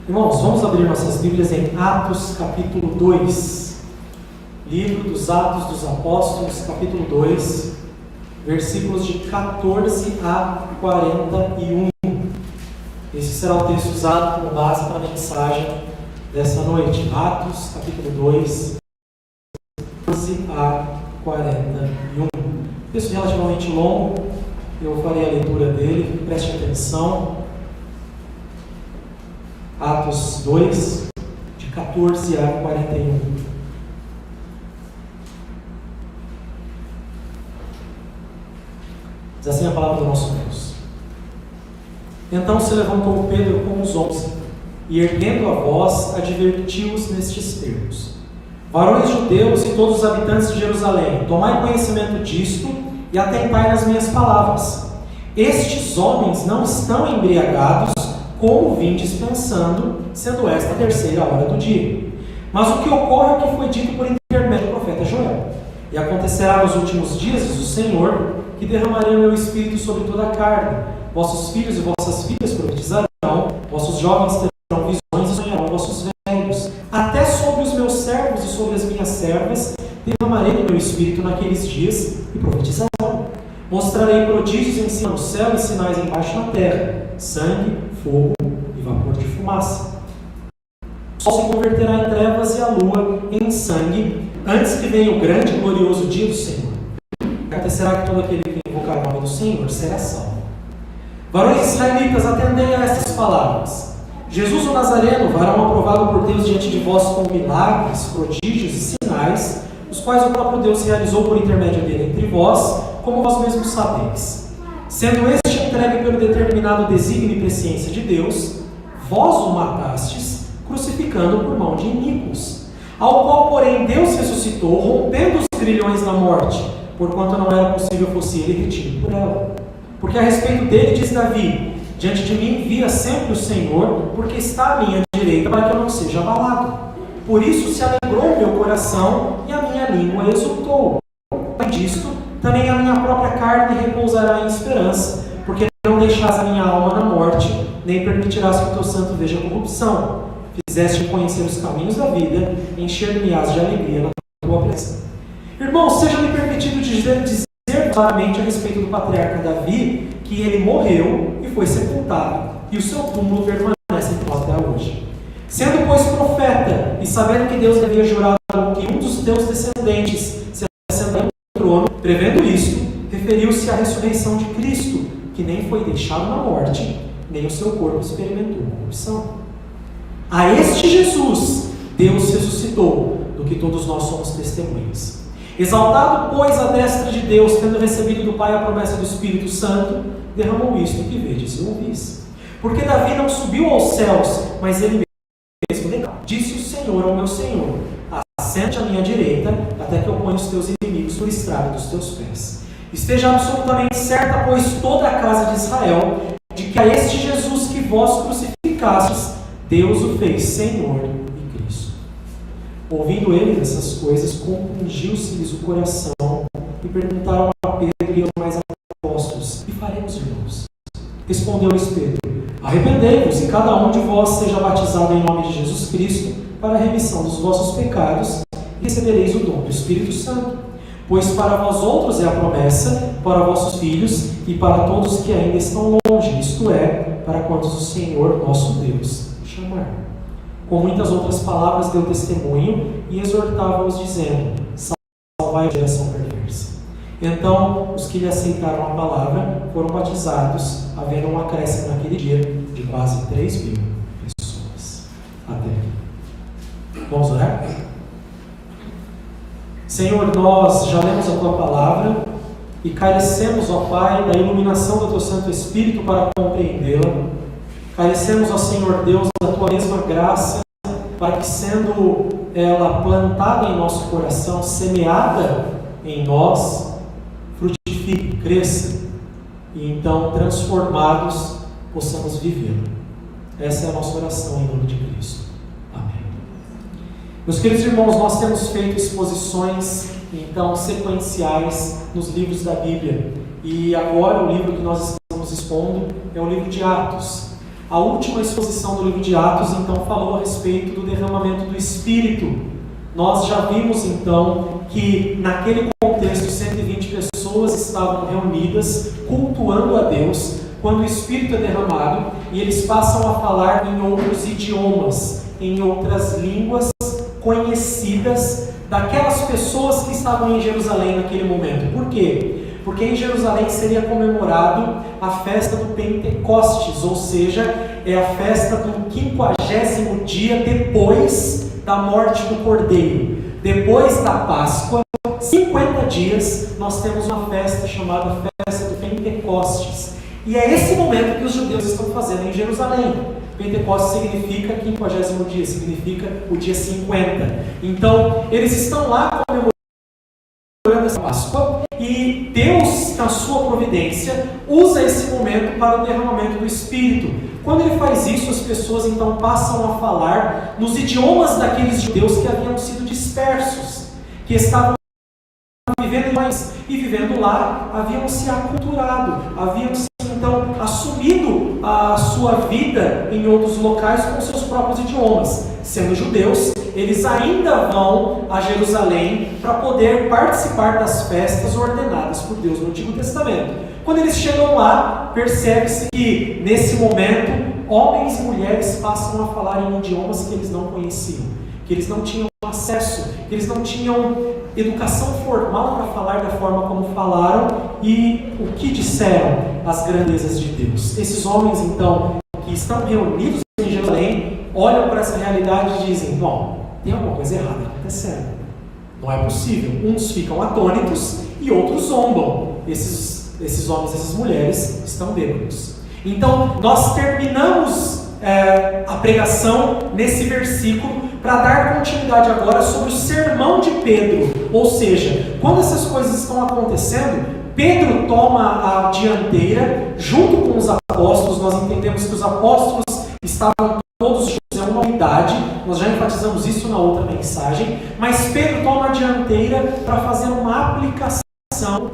Irmãos, vamos abrir nossas Bíblias em Atos capítulo 2. Livro dos Atos dos Apóstolos, capítulo 2, versículos de 14 a 41. Esse será o texto usado como base para a mensagem dessa noite. Atos capítulo 2, 14 a 41. Texto relativamente longo, eu farei a leitura dele, preste atenção. Atos 2, de 14 a 41. Diz assim a palavra do nosso Deus. Então se levantou Pedro com os 11, e erguendo a voz, advertiu-os nestes termos: Varões judeus e todos os habitantes de Jerusalém, tomai conhecimento disto e atentai nas minhas palavras. Estes homens não estão embriagados, como vindes pensando, sendo esta a terceira hora do dia. Mas o que ocorre é o que foi dito por intermédio do profeta Joel. E acontecerá nos últimos dias, diz o Senhor, que derramarei o meu espírito sobre toda a carne. Vossos filhos e vossas filhas profetizarão, vossos jovens terão visões e sonharão vossos velhos. Até sobre os meus servos e sobre as minhas servas derramarei o meu espírito naqueles dias e profetizarão. Mostrarei prodígios em cima do céu e sinais embaixo na terra: sangue, fogo e vapor de fumaça. O sol se converterá em trevas e a lua em sangue, antes que venha o grande e glorioso dia do Senhor. Acontecerá que todo aquele que invocar o nome do Senhor será salvo. Varões israelitas, atendei a estas palavras. Jesus o Nazareno, varão aprovado por Deus diante de vós com milagres, prodígios e sinais, os quais o próprio Deus realizou por intermédio dele entre vós, como vós mesmos sabeis. Sendo este entregue pelo determinado desígnio e presciência de Deus, vós o matastes, crucificando por mão de iníquos, ao qual, porém, Deus ressuscitou, rompendo os grilhões da morte, porquanto não era possível fosse ele retido por ela. Porque a respeito dele diz Davi: diante de mim vira sempre o Senhor, porque está à minha direita, para que eu não seja abalado. Por isso se alegrou o meu coração e a minha língua exultou. Além disto, também a minha própria carne repousará em esperança, porque não deixarás a minha alma na morte, nem permitirás que o teu santo veja corrupção. Fizeste conhecer os caminhos da vida, encher-me-ás de alegria na tua presença. Irmãos, seja-me permitido dizer claramente a respeito do patriarca Davi, que ele morreu e foi sepultado, e o seu túmulo permanece em nós até hoje. Sendo, pois, profeta, e sabendo que Deus havia jurado que um dos teus descendentes se assentaria no trono, prevendo isto, referiu-se à ressurreição de Cristo, que nem foi deixado na morte, nem o seu corpo experimentou corrupção. A este Jesus, Deus ressuscitou, do que todos nós somos testemunhas. Exaltado, pois, à destra de Deus, tendo recebido do Pai a promessa do Espírito Santo, derramou isto que vedes e ouvis. Porque Davi não subiu aos céus, mas ele mesmo declarou: disse o Senhor ao meu Senhor: assente à minha direita, até que eu ponha os teus inimigos por estrado dos teus pés. Esteja absolutamente certa, pois, toda a casa de Israel, de que a este Jesus que vós crucificastes, Deus o fez Senhor e Cristo. Ouvindo eles essas coisas, compungiu-se-lhes o coração, e perguntaram a Pedro e aos demais apóstolos: que faremos, irmãos? Respondeu-lhes Pedro: arrependei-vos, e cada um de vós seja batizado em nome de Jesus Cristo, para a remissão dos vossos pecados, e recebereis o dom do Espírito Santo. Pois para vós outros é a promessa, para vossos filhos, e para todos que ainda estão longe, isto é, para quantos o Senhor nosso Deus chamar. Com muitas outras palavras deu testemunho e exortava-os, dizendo: salvai a geração perversa. Então os que lhe aceitaram a palavra foram batizados, havendo um acréscimo naquele dia de quase 3.000 pessoas. Até aqui. Vamos orar? Senhor, nós já lemos a Tua palavra e carecemos, ó Pai, da iluminação do Teu Santo Espírito para compreendê-la. Carecemos, ó Senhor Deus, da Tua mesma graça, para que, sendo ela plantada em nosso coração, semeada em nós, frutifique, cresça, e então, transformados, possamos vivê-la. Essa é a nossa oração em nome de Cristo. Amém. Meus queridos irmãos, nós temos feito exposições, então, sequenciais nos livros da Bíblia, e agora o livro que nós estamos expondo é o livro de Atos. A última exposição do livro de Atos, então, falou a respeito do derramamento do Espírito. Nós já vimos, então, que naquele contexto 120 pessoas estavam reunidas, cultuando a Deus, quando o Espírito é derramado, e eles passam a falar em outros idiomas, em outras línguas conhecidas daquelas pessoas que estavam em Jerusalém naquele momento. Por quê? Porque em Jerusalém seria comemorado a festa do Pentecostes, ou seja, é a festa do 50º dia depois da morte do Cordeiro. Depois da Páscoa, 50 dias, nós temos uma festa chamada Festa do Pentecostes. E é esse momento que os judeus estão fazendo em Jerusalém. Pentecostes significa 50º dia, significa o dia 50. Então, eles estão lá comemorando essa Páscoa e Deus, na sua providência, usa esse momento para o derramamento do Espírito. Quando ele faz isso, as pessoas então passam a falar nos idiomas daqueles judeus que haviam sido dispersos, que estavam vivendo e vivendo lá, haviam se aculturado, haviam se então assumido a sua vida em outros locais com seus próprios idiomas. Sendo judeus, eles ainda vão a Jerusalém para poder participar das festas ordenadas por Deus no Antigo Testamento. Quando eles chegam lá, percebe-se que nesse momento homens e mulheres passam a falar em idiomas que eles não conheciam, que eles não tinham acesso, que eles não tinham educação formal para falar da forma como falaram e o que disseram as grandezas de Deus. Esses homens, então, que estão reunidos em Jerusalém, olham para essa realidade e dizem: bom, tem alguma coisa errada acontecendo. Não é possível. Uns ficam atônitos e outros zombam. Esses homens, essas mulheres estão bêbados. Então, nós terminamos a pregação nesse versículo para dar continuidade agora sobre o sermão de Pedro. Ou seja, quando essas coisas estão acontecendo, Pedro toma a dianteira junto com os apóstolos. Nós entendemos que os apóstolos estavam todos juntos em uma unidade. Nós já enfatizamos isso na outra mensagem. Mas Pedro toma a dianteira para fazer uma aplicação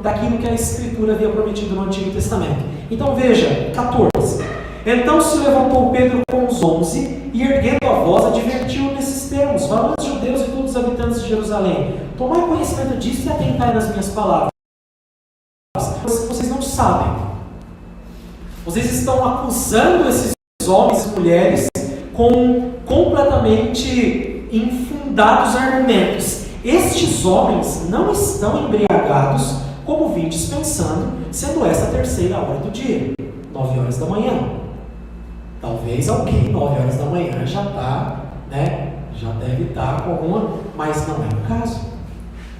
daquilo que a Escritura havia prometido no Antigo Testamento. Então veja, 14. Então se levantou Pedro com os 11 e, erguendo a voz, advertiu nesses termos: varões judeus e todos os habitantes de Jerusalém, tomai conhecimento disso e atentai nas minhas palavras. Vocês não sabem. Vocês estão acusando esses homens e mulheres com completamente infundados argumentos. Estes homens não estão embriagados, como vindes pensando, sendo essa a terceira hora do dia, 9 horas da manhã. Talvez alguém, 9 horas da manhã, já está, já deve estar com alguma, mas não é o caso.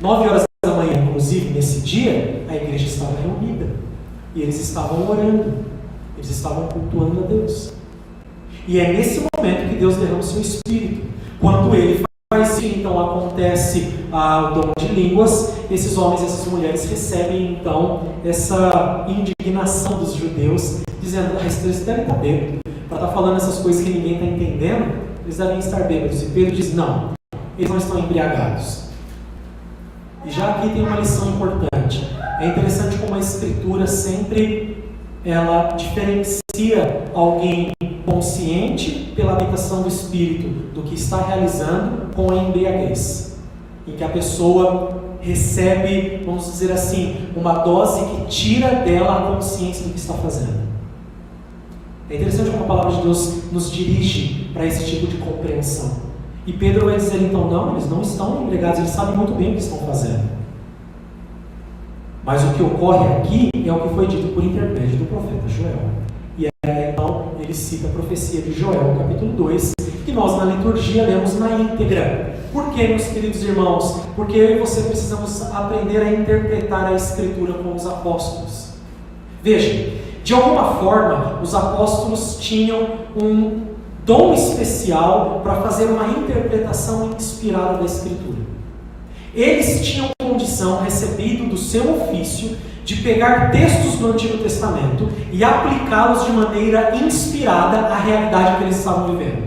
9 horas da manhã, inclusive, nesse dia, a igreja estava reunida. E eles estavam orando. Eles estavam cultuando a Deus. E é nesse momento que Deus derrama o seu Espírito. Quando Ele faz isso, então acontece o dom de línguas. Esses homens e essas mulheres recebem, então, essa indignação dos judeus, dizendo: eles devem estar bêbados. Para estar falando essas coisas que ninguém está entendendo, eles devem estar bêbados. E Pedro diz: não, eles não estão embriagados. E já aqui tem uma lição importante. É interessante como a Escritura sempre ela diferencia alguém consciente pela habitação do Espírito do que está realizando com a embriaguez, em que a pessoa recebe, vamos dizer assim, uma dose que tira dela a consciência do que está fazendo. É interessante como a palavra de Deus nos dirige para esse tipo de compreensão. E Pedro vai dizer então: não, eles não estão embriagados, eles sabem muito bem o que estão fazendo. Mas o que ocorre aqui é o que foi dito por intermédio do profeta Joel. E aí, então, ele cita a profecia de Joel, capítulo 2, que nós na liturgia lemos na íntegra. Por quê, meus queridos irmãos? Porque eu e você precisamos aprender a interpretar a Escritura com os apóstolos. Veja, de alguma forma, os apóstolos tinham um dom especial para fazer uma interpretação inspirada da Escritura. Eles tinham condição, recebido do seu ofício, de pegar textos do Antigo Testamento e aplicá-los de maneira inspirada à realidade que eles estavam vivendo.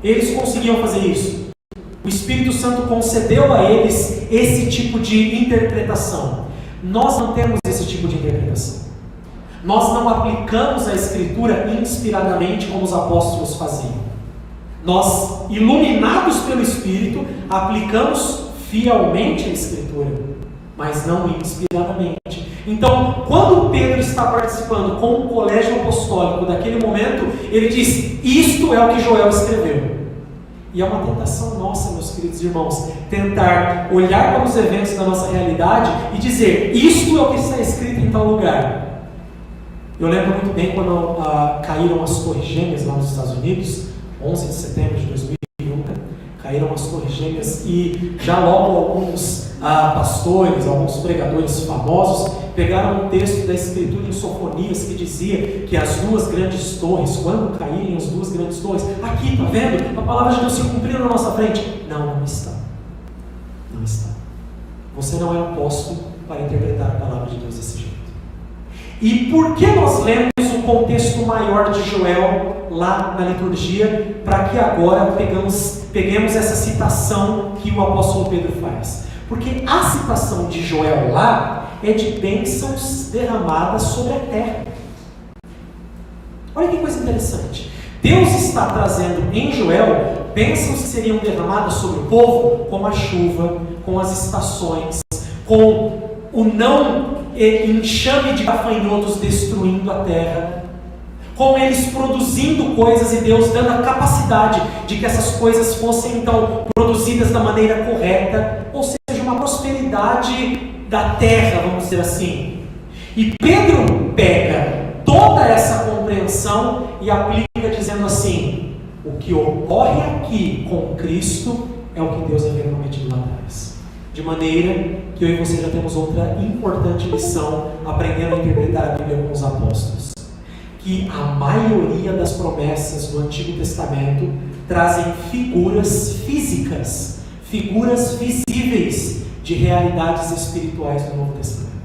Eles conseguiam fazer isso. O Espírito Santo concedeu a eles esse tipo de interpretação. Nós não temos esse tipo de interpretação. Nós não aplicamos a Escritura inspiradamente como os apóstolos faziam. Nós, iluminados pelo Espírito, aplicamos fielmente a Escritura, mas não inspiradamente. Então, quando Pedro está participando com o colégio apostólico daquele momento, ele diz: isto é o que Joel escreveu. E é uma tentação nossa, meus queridos irmãos, tentar olhar para os eventos da nossa realidade e dizer: isto é o que está escrito em tal lugar. Eu lembro muito bem quando caíram as Torres Gêmeas lá nos Estados Unidos, 11 de setembro de 2001, caíram as Torres Gêmeas, e já logo alguns pastores, alguns pregadores famosos pegaram um texto da Escritura em Sofonias que dizia que as duas grandes torres, quando caírem as duas grandes torres, aqui, está vendo? A palavra de Deus se cumpriu na nossa frente. Não está. Não está. Você não é apóstolo para interpretar a palavra de Deus desse jeito. E por que nós lemos o contexto maior de Joel lá na liturgia, para que agora peguemos essa citação que o apóstolo Pedro faz? Porque a citação de Joel lá é de bênçãos derramadas sobre a terra. Olha que coisa interessante. Deus está trazendo em Joel bênçãos que seriam derramadas sobre o povo, como a chuva, com as estações, com o não enxame de gafanhotos destruindo a terra, com eles produzindo coisas e Deus dando a capacidade de que essas coisas fossem então produzidas da maneira correta, ou seja, uma prosperidade da terra, vamos dizer assim. E Pedro pega toda essa compreensão e aplica dizendo assim: o que ocorre aqui com Cristo é o que Deus havia prometido lá atrás. De maneira que eu e você já temos outra importante lição aprendendo a interpretar a Bíblia com os apóstolos. Que a maioria das promessas do Antigo Testamento trazem figuras físicas, figuras visíveis de realidades espirituais do Novo Testamento.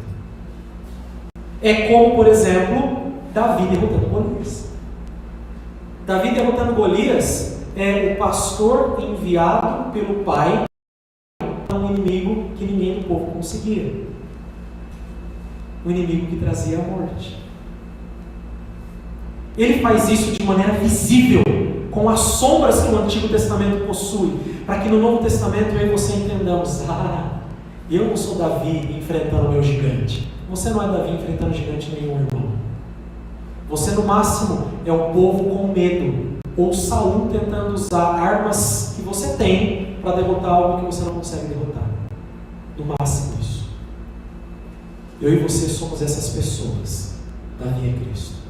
É como, por exemplo, Davi derrotando Golias. Davi derrotando Golias é o pastor enviado pelo pai a um inimigo que ninguém do povo conseguia. Um inimigo que trazia a morte. Ele faz isso de maneira visível, com as sombras que o Antigo Testamento possui, para que no Novo Testamento eu e você entendamos: eu não sou Davi enfrentando o meu gigante. Você não é Davi enfrentando gigante nenhum, irmão. Você no máximo é o povo com medo, ou Saul tentando usar armas que você tem para derrotar algo que você não consegue derrotar. No máximo isso. Eu e você somos essas pessoas. Davi é Cristo.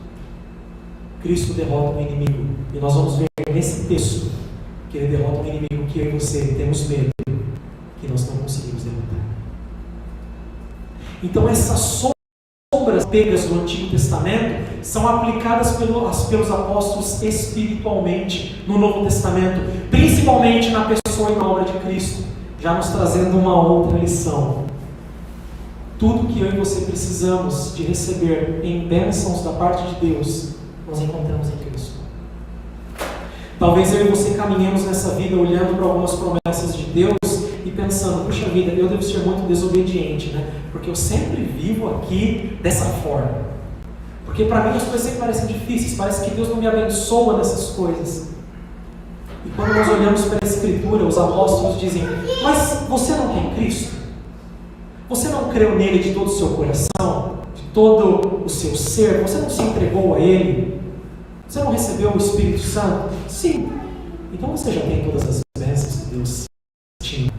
Cristo derrota um inimigo, e nós vamos ver nesse texto que ele derrota um inimigo que eu e você temos medo, que nós não conseguimos derrotar. Então essas sombras pegas do Antigo Testamento são aplicadas pelos apóstolos espiritualmente no Novo Testamento, principalmente na pessoa e na obra de Cristo, já nos trazendo uma outra lição. Tudo que eu e você precisamos de receber em bênçãos da parte de Deus, nós encontramos em Cristo. Talvez eu e você caminhemos nessa vida olhando para algumas promessas de Deus e pensando: puxa vida, eu devo ser muito desobediente, né? Porque eu sempre vivo aqui dessa forma. Porque para mim as coisas sempre parecem difíceis, parece que Deus não me abençoa nessas coisas. E quando nós olhamos para a Escritura, os apóstolos dizem: mas você não tem Cristo? Você não creu nele de todo o seu coração? De todo o seu ser? Você não se entregou a Ele? Você não recebeu o Espírito Santo? Sim. Então você já tem todas as bênçãos que Deus tinha.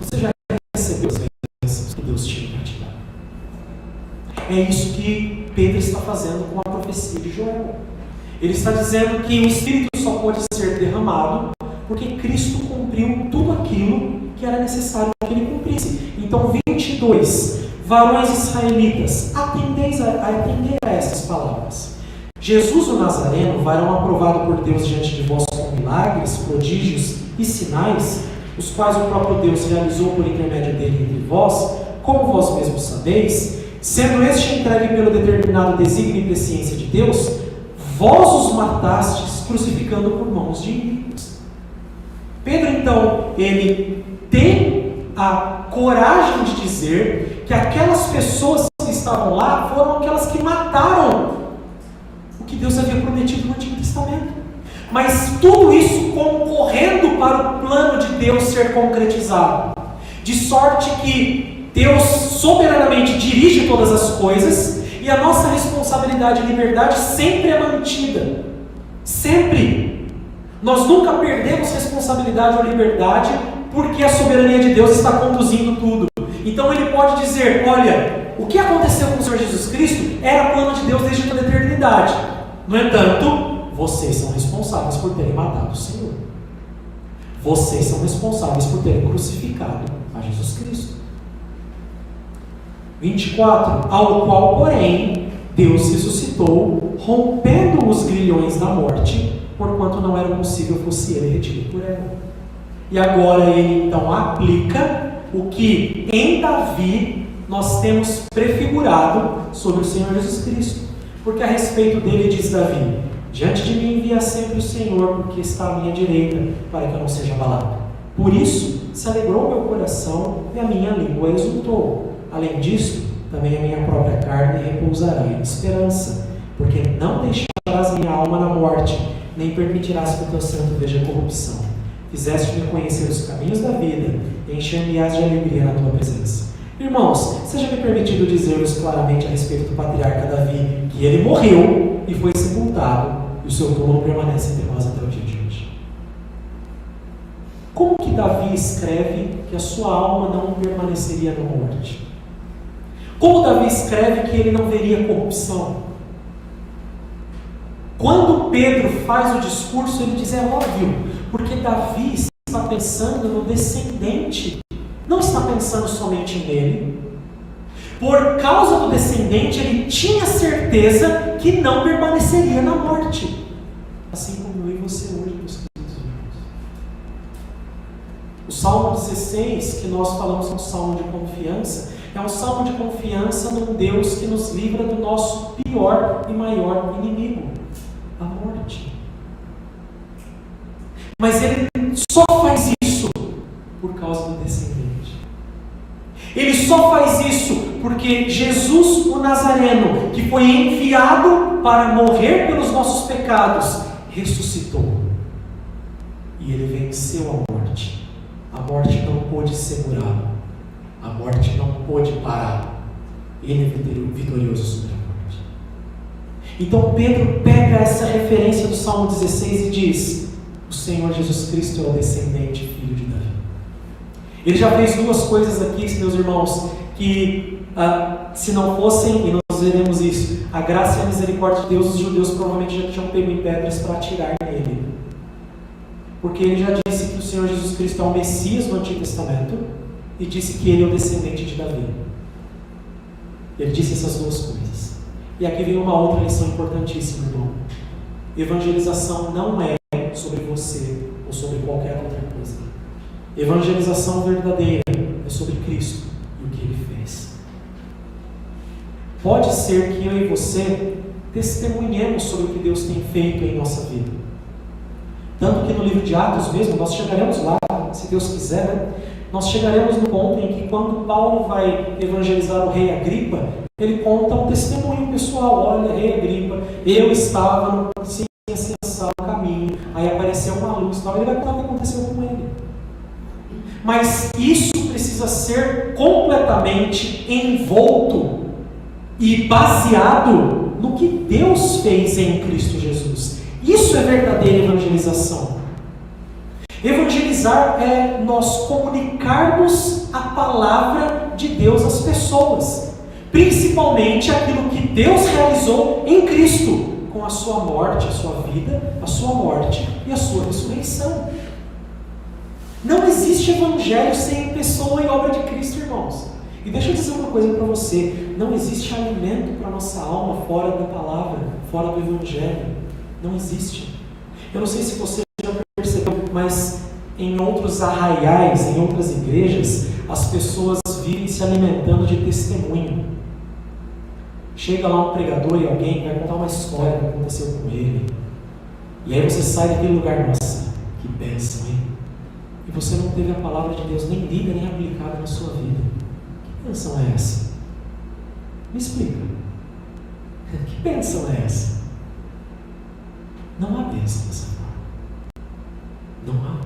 Você já recebeu as bênçãos que Deus tinha para te dar. É isso que Pedro está fazendo com a profecia de Joel. Ele está dizendo que o Espírito só pode ser derramado porque Cristo cumpriu tudo aquilo que era necessário que ele cumprisse. Então 22, varões israelitas, atendei a essas palavras. Jesus o Nazareno, varão aprovado por Deus diante de vós com milagres, prodígios e sinais, os quais o próprio Deus realizou por intermédio dele entre vós, como vós mesmos sabeis, sendo este entregue pelo determinado desígnio e presciência de Deus, vós os matastes, crucificando por mãos de inimigos. Pedro, então, ele tem a coragem de dizer que aquelas pessoas que estavam estavam lá foram aquelas que mataram o que Deus havia prometido no Antigo Testamento. Mas tudo isso concorrendo para o plano de Deus ser concretizado. De sorte que Deus soberanamente dirige todas as coisas e a nossa responsabilidade e liberdade sempre é mantida. Sempre. Nós nunca perdemos responsabilidade ou liberdade porque a soberania de Deus está conduzindo tudo. Então Ele pode dizer, olha, o que aconteceu com o Senhor Jesus Cristo era plano de Deus desde toda a eternidade. No entanto, vocês são responsáveis por terem matado o Senhor. Vocês são responsáveis por terem crucificado a Jesus Cristo. 24. Ao qual, porém, Deus ressuscitou, rompendo os grilhões da morte, porquanto não era possível fosse ele retido por ela. E agora ele então aplica o que em Davi nós temos prefigurado sobre o Senhor Jesus Cristo. Porque a respeito dele diz Davi, diante de mim envia sempre o Senhor, porque está à minha direita, para que eu não seja abalado. Por isso se alegrou meu coração e a minha língua exultou. Além disso, também a minha própria carne repousará em esperança, porque não deixarás minha alma na morte, nem permitirás que o teu santo veja corrupção. Fizeste-me conhecer os caminhos da vida, e encher-me-ás de alegria na tua presença. Irmãos, seja-me permitido dizer-vos claramente a respeito do patriarca Davi, que ele morreu e foi sepultado, e o seu túmulo permanece entre nós até o dia de hoje. Como que Davi escreve que a sua alma não permaneceria na morte? Como Davi escreve que ele não veria corrupção? Quando Pedro faz o discurso, ele diz, é óbvio, porque Davi está pensando no descendente, não está pensando somente nele. Por causa do descendente, ele tinha certeza que não permaneceria na morte. Assim como eu e você hoje, meus queridos irmãos. O Salmo 16, que nós falamos é um salmo de confiança, é um salmo de confiança num Deus que nos livra do nosso pior e maior inimigo, a morte. Mas ele só faz isso por causa do descendente. Ele só faz isso porque Jesus, o Nazareno, que foi enviado para morrer pelos nossos pecados, ressuscitou. E ele venceu a morte. A morte não pôde segurá-lo. A morte não pôde parar. Ele é vitorioso sobre a morte. Então Pedro pega essa referência do Salmo 16 e diz, o Senhor Jesus Cristo é o descendente, filho de Davi. Ele já fez duas coisas aqui, meus irmãos, que se não fossem, e nós veremos isso, a graça e a misericórdia de Deus, os judeus provavelmente já tinham pego em pedras para atirar nele. Porque ele já disse que o Senhor Jesus Cristo é o Messias no Antigo Testamento e disse que ele é o descendente de Davi. Ele disse essas duas coisas. E aqui vem uma outra lição importantíssima, irmão. Evangelização não é sobre você ou sobre qualquer outra coisa. Evangelização verdadeira é sobre Cristo e o que Ele fez. Pode ser que eu e você testemunhemos sobre o que Deus tem feito em nossa vida. Tanto que no livro de Atos mesmo, nós chegaremos lá, se Deus quiser, né? Nós chegaremos no ponto em que quando Paulo vai evangelizar o rei Agripa, ele conta um testemunho pessoal. Olha, rei Agripa, eu estava no caminho, aí apareceu uma luz e tal, ele vai contar o que aconteceu com ele. Mas isso precisa ser completamente envolto e baseado no que Deus fez em Cristo Jesus. Isso é verdadeira evangelização. Evangelizar é nós comunicarmos a palavra de Deus às pessoas, principalmente aquilo que Deus realizou em Cristo, com a sua morte, a sua vida, a sua morte e a sua ressurreição. Não existe evangelho sem pessoa e obra de Cristo, irmãos. E deixa eu dizer uma coisa para você, não existe alimento para a nossa alma fora da palavra, fora do evangelho. Não existe. Eu não sei se você já percebeu, mas em outros arraiais, em outras igrejas, as pessoas vivem se alimentando de testemunho. Chega lá um pregador e alguém vai contar uma história que aconteceu com ele. E aí você sai daquele lugar, nossa, que bênção, hein? E você não teve a palavra de Deus nem lida, nem aplicada na sua vida. Que bênção é essa? Me explica. Que bênção é essa? Não há bênção dessa forma. Não há.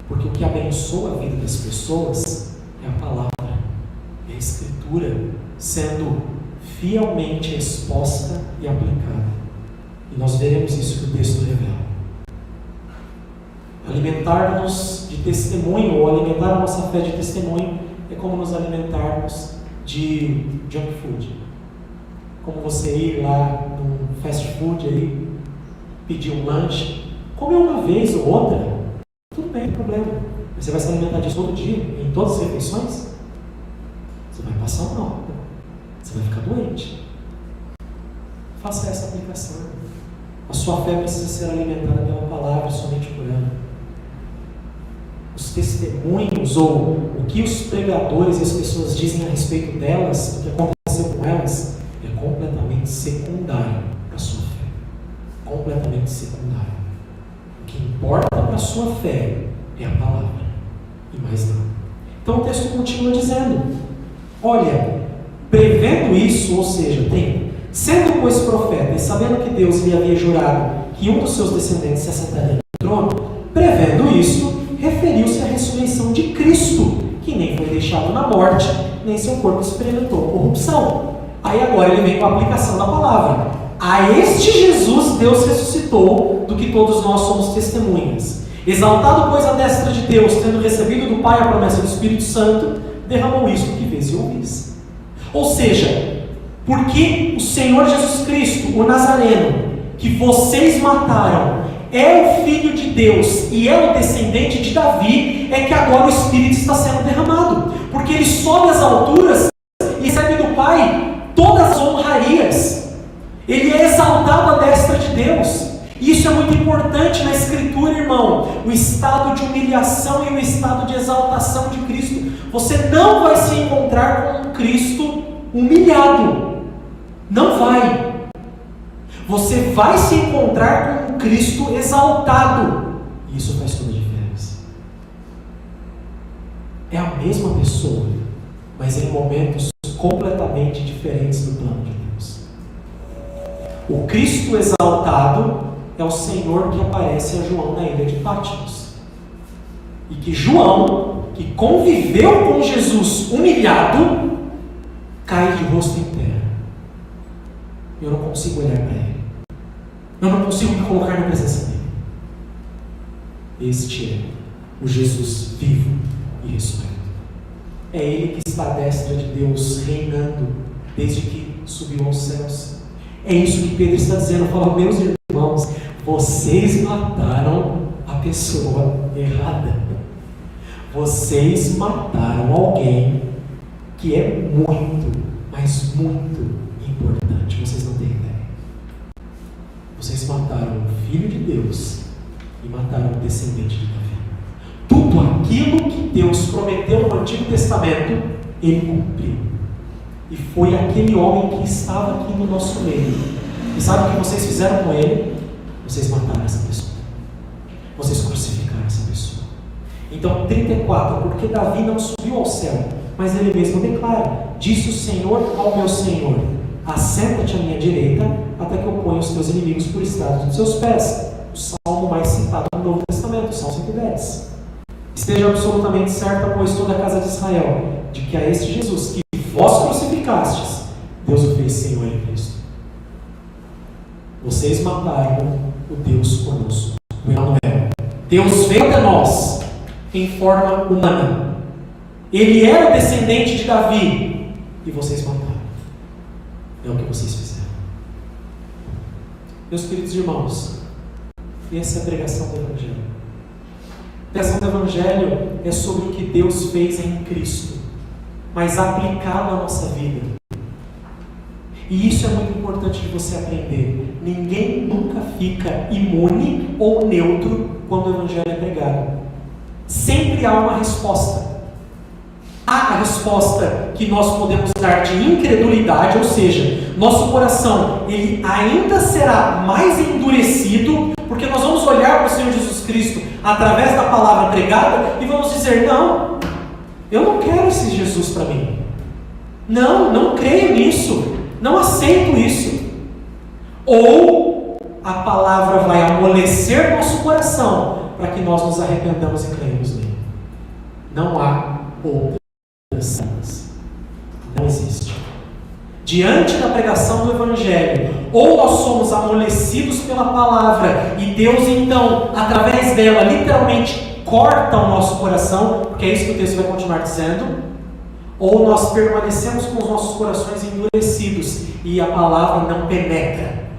Porque o que abençoa a vida das pessoas é a palavra, é a Escritura sendo fielmente exposta e aplicada. E nós veremos isso que o texto revela. Alimentar-nos de testemunho, ou alimentar a nossa fé de testemunho, é como nos alimentarmos de junk food. Como você ir lá num fast food aí, pedir um lanche, comer uma vez ou outra, tudo bem, não tem problema. Mas você vai se alimentar disso todo dia, em todas as refeições? Você vai passar mal, você vai ficar doente. Faça essa aplicação. A sua fé precisa ser alimentada pela palavra, somente por ela. Os testemunhos, ou o que os pregadores e as pessoas dizem a respeito delas, do que aconteceu com elas, é completamente secundário para a sua fé. Completamente secundário. O que importa para a sua fé é a palavra, e mais nada. Então o texto continua dizendo: olha, prevendo isso, ou seja, sendo pois profeta, e sabendo que Deus lhe havia jurado que um dos seus descendentes se assentaria no trono, prevendo isso, referiu-se à ressurreição de Cristo, que nem foi deixado na morte, nem seu corpo experimentou corrupção. Aí agora ele vem com a aplicação da palavra. A este Jesus Deus ressuscitou, do que todos nós somos testemunhas. Exaltado, pois, à destra de Deus, tendo recebido do Pai a promessa do Espírito Santo, derramou isto que vês e ouvis. Ou seja, porque o Senhor Jesus Cristo, o Nazareno, que vocês mataram, é o Filho de Deus e é o descendente de Davi, é que agora o Espírito está sendo derramado. Porque ele sobe às alturas e recebe do Pai todas as honrarias. Ele é exaltado à destra de Deus. Isso é muito importante na Escritura, irmão. O estado de humilhação e o estado de exaltação de Cristo. Você não vai se encontrar com um Cristo humilhado. Não vai. Você vai se encontrar com um Cristo exaltado. E isso faz toda a diferença. É a mesma pessoa, mas em momentos completamente diferentes do plano de Deus. O Cristo exaltado é o Senhor que aparece a João na ilha de Patmos. E que João, que conviveu com Jesus humilhado, cai de rosto em terra. Eu não consigo olhar para ele. Eu não consigo me colocar na presença dele. Este é o Jesus vivo e ressurreto. É ele que está à destra de Deus, reinando desde que subiu aos céus. É isso que Pedro está dizendo. Fala, meus irmãos, vocês mataram a pessoa errada. Vocês mataram alguém que é muito, mas muito importante. Vocês não têm ideia. Vocês mataram o Filho de Deus e mataram o descendente de Davi. Tudo aquilo que Deus prometeu no Antigo Testamento, ele cumpriu. E foi aquele homem que estava aqui no nosso meio. E sabe o que vocês fizeram com ele? Vocês mataram essa pessoa. Vocês crucificaram essa pessoa. Então, 34, porque Davi não subiu ao céu, mas ele mesmo declara: disse o Senhor ao meu Senhor: assenta-te à minha direita, até que eu ponha os teus inimigos por estrado dos seus pés. O salmo mais citado no Novo Testamento, o Salmo 110. Esteja absolutamente certa, pois, toda a casa de Israel, de que a este Jesus, que vós crucificastes, Deus o fez Senhor em Cristo. Vocês mataram o Deus conosco, o Emanuel. Deus veio até nós em forma humana. Ele era o descendente de Davi, e vocês mataram. É o que vocês fizeram. Meus queridos irmãos, essa é a pregação do Evangelho. A pregação do Evangelho é sobre o que Deus fez em Cristo, mas aplicado à nossa vida. E isso é muito importante de você aprender. Ninguém nunca fica imune ou neutro quando o Evangelho é pregado. Sempre há uma resposta. Há a resposta que nós podemos dar de incredulidade, ou seja, nosso coração ele ainda será mais endurecido, porque nós vamos olhar para o Senhor Jesus Cristo através da palavra pregada e vamos dizer: não, eu não quero esse Jesus para mim. Não creio nisso, não aceito isso. Ou a palavra vai amolecer nosso coração para que nós nos arrependamos e creiamos nele. Não há outras saídas. Não existe. Diante da pregação do Evangelho, ou nós somos amolecidos pela palavra e Deus então, através dela, literalmente corta o nosso coração, porque é isso que o texto vai continuar dizendo, ou nós permanecemos com os nossos corações endurecidos e a palavra não penetra,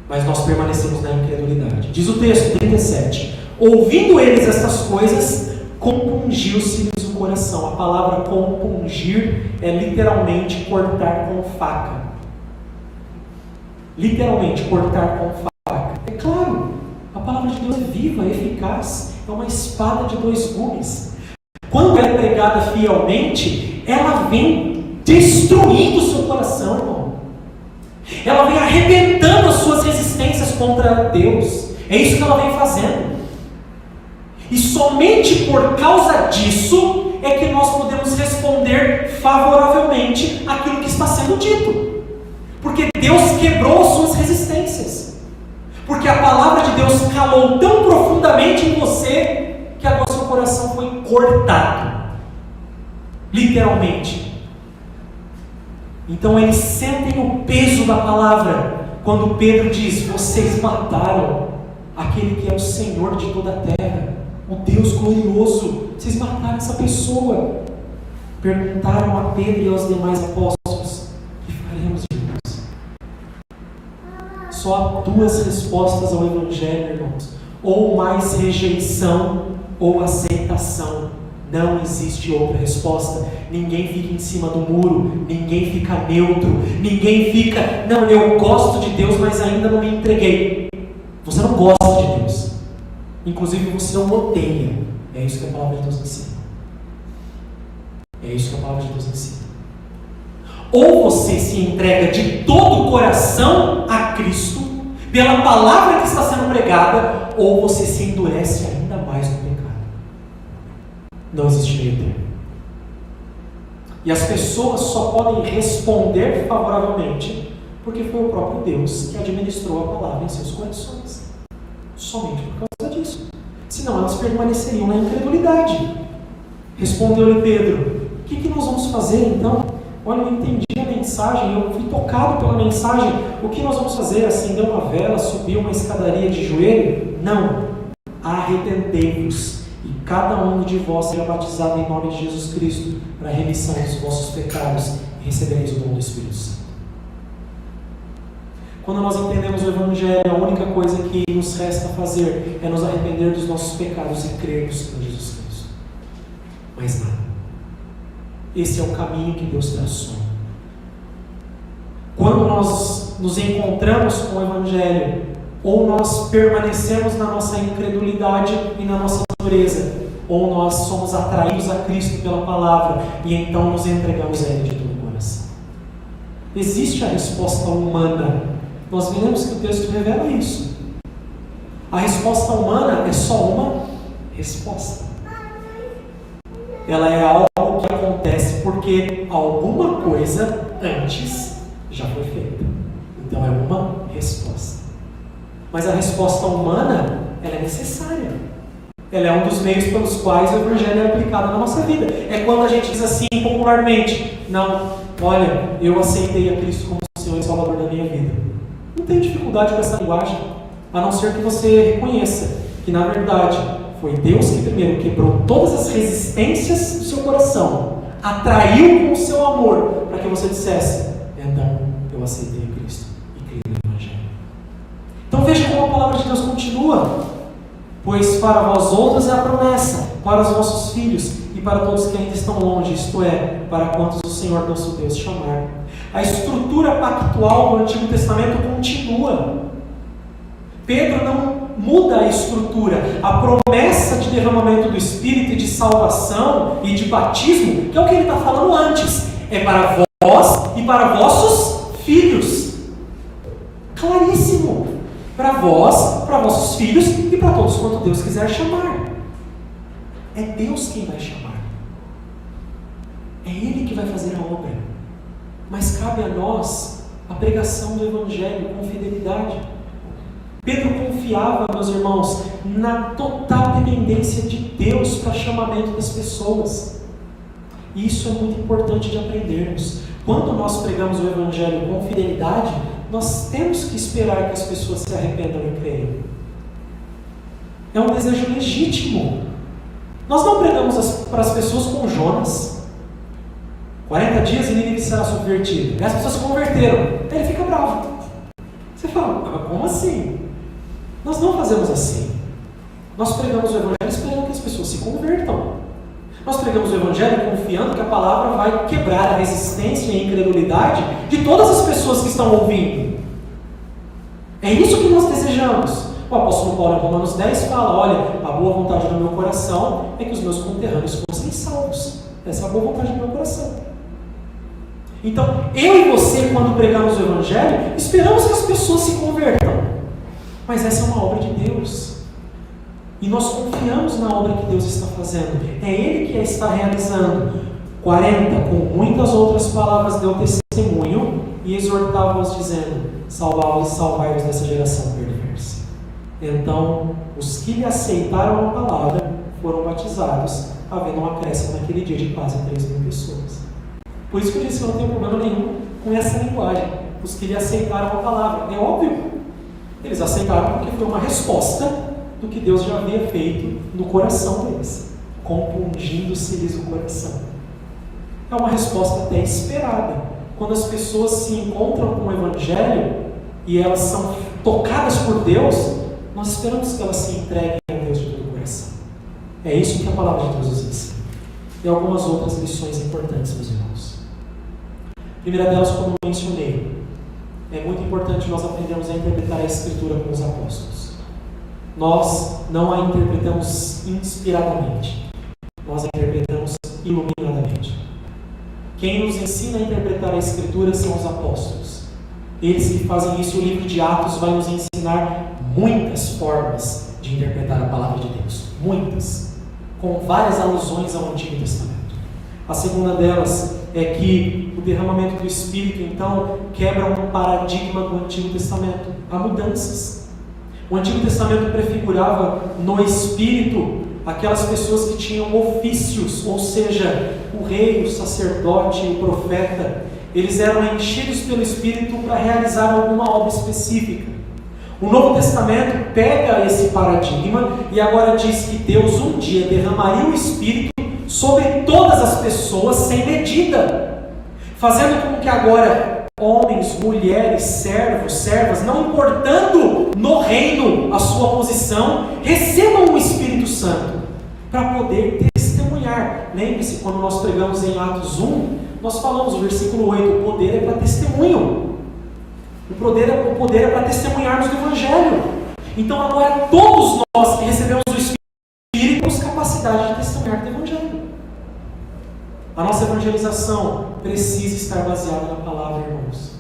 mas nós permanecemos na incredulidade. Diz o texto 37: ouvindo eles estas coisas, compungiu-se-lhes o coração. A palavra compungir é literalmente cortar com faca. Literalmente cortar com faca. É claro, a palavra de Deus é viva, é eficaz, é uma espada de dois gumes. Quando é pregada fielmente, ela vem destruindo o seu coração, irmão. Ela vem arrebentando as suas resistências contra Deus. É isso que ela vem fazendo. E somente por causa disso é que nós podemos responder favoravelmente àquilo que está sendo dito. Porque Deus quebrou as suas resistências. Porque a palavra de Deus calou tão profundamente em você que agora seu coração foi cortado. Literalmente. Então eles sentem o peso da palavra quando Pedro diz: vocês mataram aquele que é o Senhor de toda a terra, o Deus glorioso. Vocês mataram essa pessoa. Perguntaram a Pedro e aos demais apóstolos: o que faremos, irmãos? Só há duas respostas ao Evangelho, irmãos: ou mais rejeição ou aceitação. Não existe outra resposta. Ninguém fica em cima do muro, ninguém fica neutro, ninguém fica: não, eu gosto de Deus, mas ainda não me entreguei. Você não gosta de Deus, inclusive você não odeia. É isso que a palavra de Deus ensina. É isso que a palavra de Deus ensina. Ou você se entrega de todo o coração a Cristo, pela palavra que está sendo pregada, ou você se endurece ainda mais no pecado. Não existe meio termo. E as pessoas só podem responder favoravelmente porque foi o próprio Deus que administrou a palavra em seus corações. Somente por causa disso. Senão elas permaneceriam na incredulidade. Respondeu-lhe Pedro: o que nós vamos fazer então? Olha, eu entendi a mensagem, eu fui tocado pela mensagem. O que nós vamos fazer? Acender uma vela, subir uma escadaria de joelho? Não. Arrependei-vos e cada um de vós seja batizado em nome de Jesus Cristo para a remissão dos vossos pecados e recebereis o dom do Espírito Santo. Quando nós entendemos o Evangelho, a única coisa que nos resta fazer é nos arrepender dos nossos pecados e crermos em Jesus Cristo. Mais nada. Esse é o caminho que Deus traçou. Quando nós nos encontramos com o Evangelho, ou nós permanecemos na nossa incredulidade e na nossa dureza, ou nós somos atraídos a Cristo pela palavra e então nos entregamos a Ele de todo o coração. Existe a resposta humana. Nós veremos que o texto revela isso. A resposta humana é só uma resposta. Ela é algo que acontece porque alguma coisa antes já foi feita. Então é uma resposta. Mas a resposta humana, ela é necessária. Ela é um dos meios pelos quais o Evangelho é aplicado na nossa vida. É quando a gente diz assim popularmente: não, olha, eu aceitei a Cristo como Senhor e Salvador da minha vida. Não tem dificuldade com essa linguagem, a não ser que você reconheça que na verdade foi Deus que primeiro quebrou todas as resistências do seu coração, atraiu com o seu amor para que você dissesse: então eu aceitei a Cristo e criei no Evangelho. Então veja como a palavra de Deus continua: pois para vós outros é a promessa, para os vossos filhos e para todos que ainda estão longe, isto é, para quantos o Senhor nosso Deus chamar. A estrutura pactual do Antigo Testamento continua. Pedro não muda a estrutura. A promessa de derramamento do Espírito e de salvação e de batismo, que é o que ele está falando antes, é para vós e para vossos filhos. Claríssimo. Para vós, para vossos filhos e para todos quanto Deus quiser chamar. É Deus quem vai chamar. É Ele que vai fazer a obra. Mas cabe a nós a pregação do Evangelho com fidelidade. Pedro confiava, meus irmãos, na total dependência de Deus para chamamento das pessoas. E isso é muito importante de aprendermos. Quando nós pregamos o Evangelho com fidelidade, nós temos que esperar que as pessoas se arrependam e creiam. É um desejo legítimo. Nós não pregamos para as pessoas com Jonas. 40 dias e Nínive será subvertido. E as pessoas se converteram. Aí ele fica bravo. Você fala, como assim? Nós não fazemos assim. Nós pregamos o Evangelho esperando que as pessoas se convertam. Nós pregamos o Evangelho confiando que a palavra vai quebrar a resistência e a incredulidade de todas as pessoas que estão ouvindo. É isso que nós desejamos. O apóstolo Paulo em Romanos 10 fala, olha, a boa vontade do meu coração é que os meus conterrâneos fossem salvos. Essa é a boa vontade do meu coração. Então, eu e você, quando pregamos o Evangelho, esperamos que as pessoas se convertam. Mas essa é uma obra de Deus. E nós confiamos na obra que Deus está fazendo. É Ele que a está realizando. 40, com muitas outras palavras, deu testemunho e exortava-os, dizendo, salvai-os e salvai-os dessa geração perversa. Então, os que lhe aceitaram a palavra foram batizados, havendo um acréscimo naquele dia de quase 3.000 pessoas. Por isso que eu disse que eu não tenho problema nenhum com essa linguagem. Os que lhe aceitaram a palavra. É óbvio. Eles aceitaram porque foi uma resposta do que Deus já havia feito no coração deles, compungindo-se-lhes o coração. É uma resposta até esperada. Quando as pessoas se encontram com o Evangelho e elas são tocadas por Deus, nós esperamos que elas se entreguem a Deus de todo o coração. É isso que a palavra de Deus nos ensina. E algumas outras lições importantes, meus irmãos. A primeira delas, como eu mencionei, é muito importante nós aprendermos a interpretar a Escritura com os apóstolos. Nós não a interpretamos inspiradamente, nós a interpretamos iluminadamente. Quem nos ensina a interpretar a Escritura são os apóstolos. Eles que fazem isso, o livro de Atos vai nos ensinar muitas formas de interpretar a palavra de Deus. Muitas. Com várias alusões ao Antigo Testamento. A segunda delas é que o derramamento do Espírito, então, quebra um paradigma do Antigo Testamento. Há mudanças. O Antigo Testamento prefigurava no Espírito aquelas pessoas que tinham ofícios, ou seja, o rei, o sacerdote, o profeta. Eles eram enchidos pelo Espírito para realizar alguma obra específica. O Novo Testamento pega esse paradigma e agora diz que Deus um dia derramaria o Espírito sobre todas as pessoas sem medida, fazendo com que agora homens, mulheres, servos, servas, não importando no reino a sua posição, recebam o Espírito Santo para poder testemunhar. Lembre-se, quando nós pregamos em Atos 1, nós falamos no versículo 8, o poder é para testemunho. O poder é para testemunharmos do Evangelho. Então agora todos nós que recebemos o Espírito temos capacidade de testemunhar do Evangelho. A nossa evangelização precisa estar baseada na palavra, irmãos.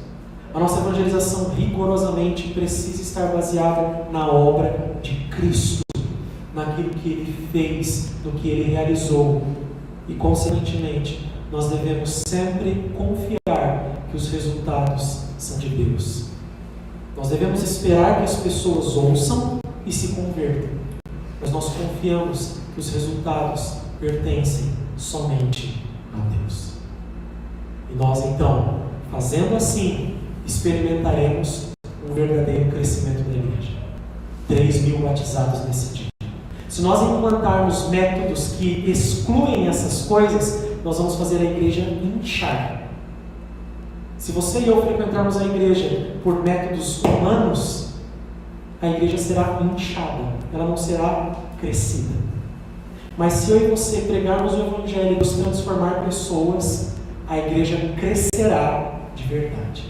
A nossa evangelização rigorosamente precisa estar baseada na obra de Cristo, naquilo que Ele fez, no que Ele realizou. E consequentemente, nós devemos sempre confiar que os resultados são de Deus. Nós devemos esperar que as pessoas ouçam e se convertam, mas nós confiamos que os resultados pertencem somente a Deus. E nós então, fazendo assim, experimentaremos um verdadeiro crescimento da igreja. 3.000 batizados nesse dia. Se nós implantarmos métodos que excluem essas coisas, nós vamos fazer a igreja inchar. Se você e eu frequentarmos a igreja por métodos humanos, a igreja será inchada, ela não será crescida. Mas se eu e você pregarmos o Evangelho e nos transformar pessoas, a igreja crescerá de verdade.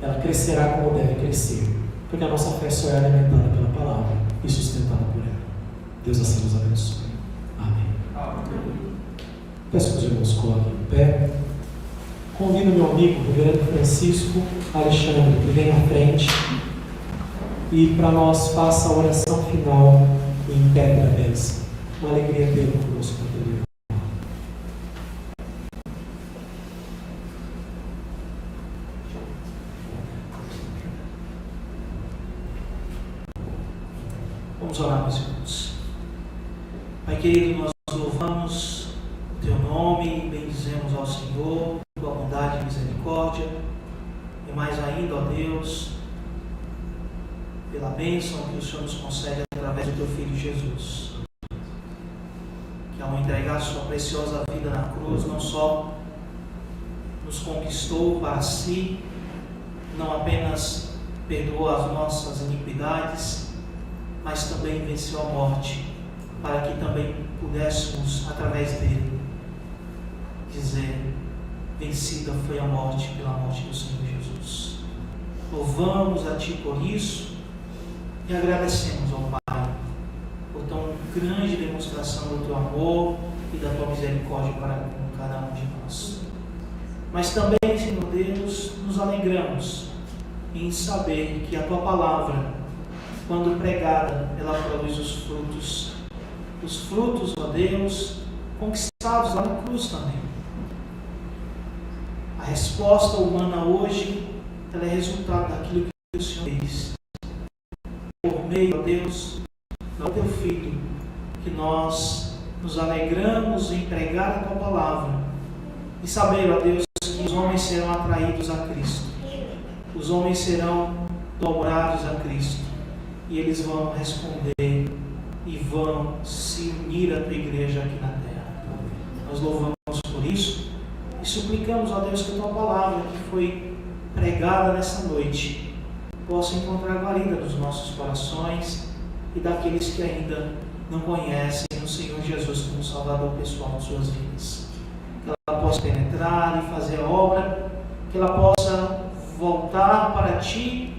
Ela crescerá como deve crescer, porque a nossa fé só é alimentada pela palavra e sustentada por ela. Deus assim nos abençoe. Amém. Peço que os irmãos coloquem em pé. Convido meu amigo, o reverendo Francisco Alexandre, que venha à frente e para nós faça a oração final em pé da bênção. Uma alegria tê-lo conosco. Pai querido, nós louvamos o Teu nome e bendizemos ao Senhor, Tua bondade e misericórdia, e mais ainda, ó Deus, pela bênção que o Senhor nos concede através do Teu Filho Jesus, que ao entregar Sua preciosa vida na cruz, não só nos conquistou para si, não apenas perdoou as nossas iniquidades, mas também venceu a morte, para que também pudéssemos, através dele, dizer: vencida foi a morte pela morte do Senhor Jesus. Louvamos a Ti por isso e agradecemos ao Pai por tão grande demonstração do Teu amor e da Tua misericórdia para com cada um de nós. Mas também, Senhor Deus, nos alegramos em saber que a Tua palavra, quando pregada, ela produz os frutos, ó Deus, conquistados lá na cruz também. A resposta humana hoje, ela é resultado daquilo que o Senhor fez. Por meio, ó Deus, do Teu Filho, que nós nos alegramos em pregar a Tua palavra e saber, ó Deus, que os homens serão atraídos a Cristo. Os homens serão dobrados a Cristo. E eles vão responder e vão se unir à Tua igreja aqui na terra. Nós louvamos por isso e suplicamos, ó Deus, que a Tua palavra que foi pregada nessa noite possa encontrar guarida nos nossos corações e daqueles que ainda não conhecem o Senhor Jesus como Salvador pessoal de suas vidas. Que ela possa penetrar e fazer a obra, que ela possa voltar para Ti,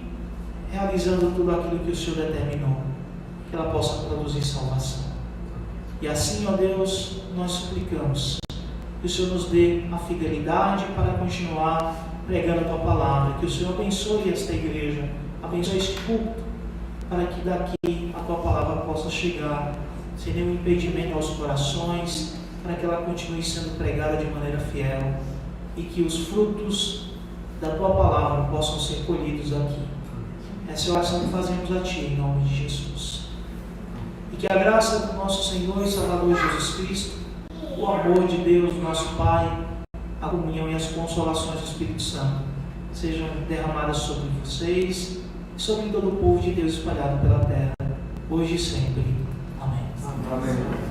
realizando tudo aquilo que o Senhor determinou, que ela possa produzir salvação. E assim, ó Deus, nós suplicamos que o Senhor nos dê a fidelidade para continuar pregando a Tua palavra, que o Senhor abençoe esta igreja, abençoe este culto, para que daqui a Tua palavra possa chegar sem nenhum impedimento aos corações, para que ela continue sendo pregada de maneira fiel e que os frutos da Tua palavra possam ser colhidos aqui. Essa é a oração que fazemos a Ti, em nome de Jesus. E que a graça do nosso Senhor e Salvador Jesus Cristo, o amor de Deus, nosso Pai, a comunhão e as consolações do Espírito Santo sejam derramadas sobre vocês e sobre todo o povo de Deus espalhado pela terra, hoje e sempre. Amém. Amém.